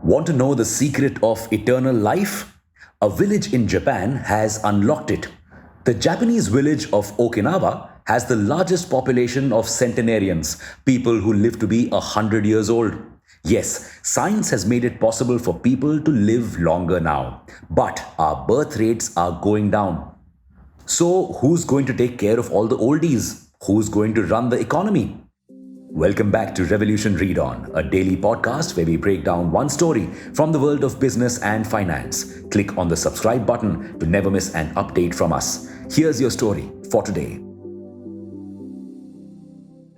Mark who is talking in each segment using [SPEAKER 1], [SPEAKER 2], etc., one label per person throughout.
[SPEAKER 1] Want to know the secret of eternal life? A village in Japan has unlocked it. The Japanese village of Okinawa has the largest population of centenarians, people who live to be 100 years old. Yes, science has made it possible for people to live longer now, but our birth rates are going down. So, who's going to take care of all the oldies? Who's going to run the economy? Welcome back to Revolution Read On, a daily podcast where we break down one story from the world of business and finance. Click on the subscribe button to never miss an update from us. Here's your story for today.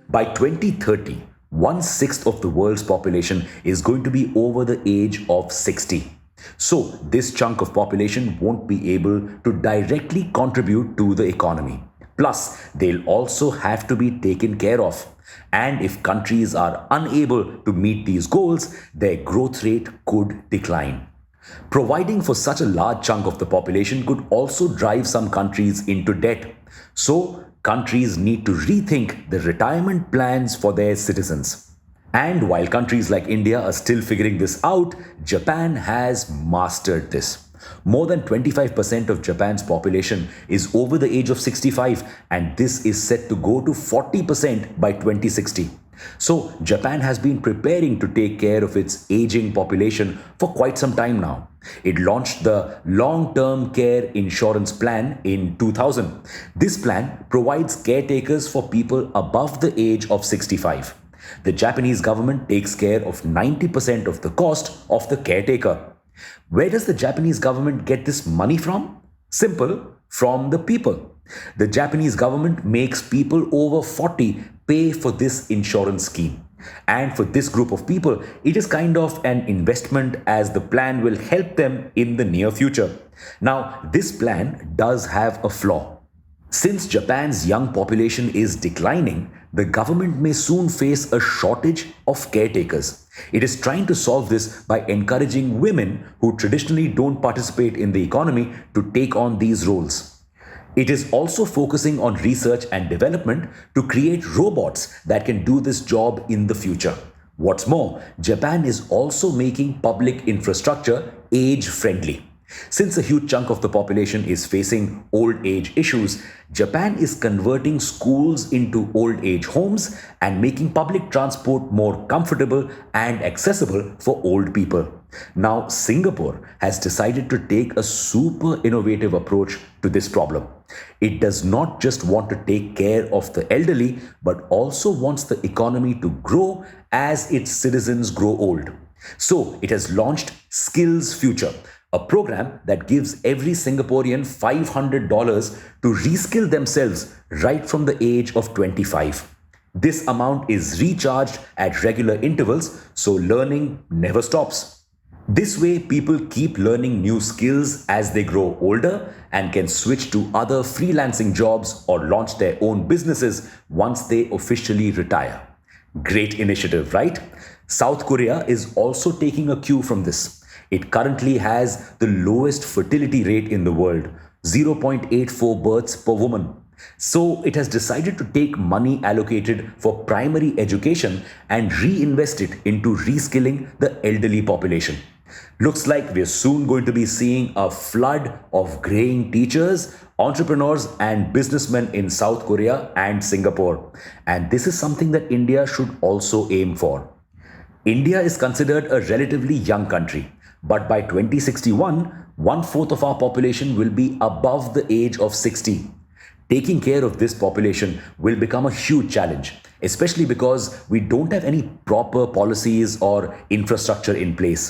[SPEAKER 1] By 2030, 1/6 of the world's population is going to be over the age of 60. So, this chunk of population won't be able to directly contribute to the economy. Plus, they'll also have to be taken care of. And if countries are unable to meet these goals, their growth rate could decline. Providing for such a large chunk of the population could also drive some countries into debt. So, countries need to rethink the retirement plans for their citizens. And while countries like India are still figuring this out, Japan has mastered this. More than 25% of Japan's population is over the age of 65, and this is set to go to 40% by 2060. So, Japan has been preparing to take care of its aging population for quite some time now. It launched the Long-Term Care Insurance Plan in 2000. This plan provides caretakers for people above the age of 65. The Japanese government takes care of 90% of the cost of the caretaker. Where does the Japanese government get this money from? Simple, from the people. The Japanese government makes people over 40 pay for this insurance scheme. And for this group of people, it is kind of an investment as the plan will help them in the near future. Now, this plan does have a flaw. Since Japan's young population is declining, the government may soon face a shortage of caretakers. It is trying to solve this by encouraging women who traditionally don't participate in the economy to take on these roles. It is also focusing on research and development to create robots that can do this job in the future. What's more, Japan is also making public infrastructure age-friendly. Since a huge chunk of the population is facing old age issues, Japan is converting schools into old age homes and making public transport more comfortable and accessible for old people. Now, Singapore has decided to take a super innovative approach to this problem. It does not just want to take care of the elderly, but also wants the economy to grow as its citizens grow old. So, it has launched Skills Future, a program that gives every Singaporean $500 to reskill themselves right from the age of 25. This amount is recharged at regular intervals, so learning never stops. This way, people keep learning new skills as they grow older and can switch to other freelancing jobs or launch their own businesses once they officially retire. Great initiative, right? South Korea is also taking a cue from this. It currently has the lowest fertility rate in the world, 0.84 births per woman. So it has decided to take money allocated for primary education and reinvest it into reskilling the elderly population. Looks like we're soon going to be seeing a flood of graying teachers, entrepreneurs, and businessmen in South Korea and Singapore. And this is something that India should also aim for. India is considered a relatively young country. But by 2061, 1/4 of our population will be above the age of 60. Taking care of this population will become a huge challenge, especially because we don't have any proper policies or infrastructure in place.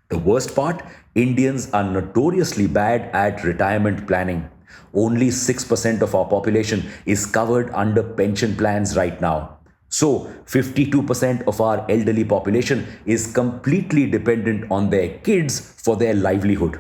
[SPEAKER 1] The worst part, Indians are notoriously bad at retirement planning. Only 6% of our population is covered under pension plans right now. So, 52% of our elderly population is completely dependent on their kids for their livelihood.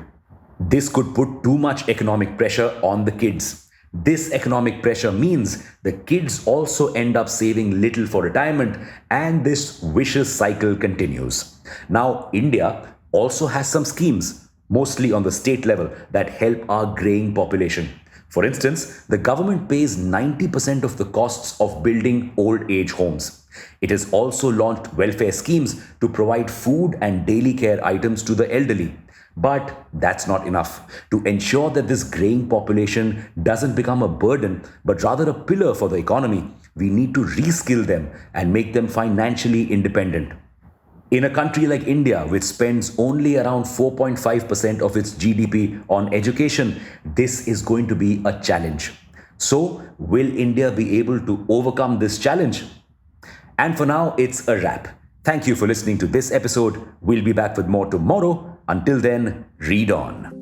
[SPEAKER 1] This could put too much economic pressure on the kids. This economic pressure means the kids also end up saving little for retirement, and this vicious cycle continues. Now, India also has some schemes, mostly on the state level, that help our graying population. For instance, the government pays 90% of the costs of building old age homes. It has also launched welfare schemes to provide food and daily care items to the elderly. But that's not enough. To ensure that this graying population doesn't become a burden, but rather a pillar for the economy, we need to reskill them and make them financially independent. In a country like India, which spends only around 4.5% of its GDP on education, this is going to be a challenge. So, will India be able to overcome this challenge? And for now, it's a wrap. Thank you for listening to this episode. We'll be back with more tomorrow. Until then, read on.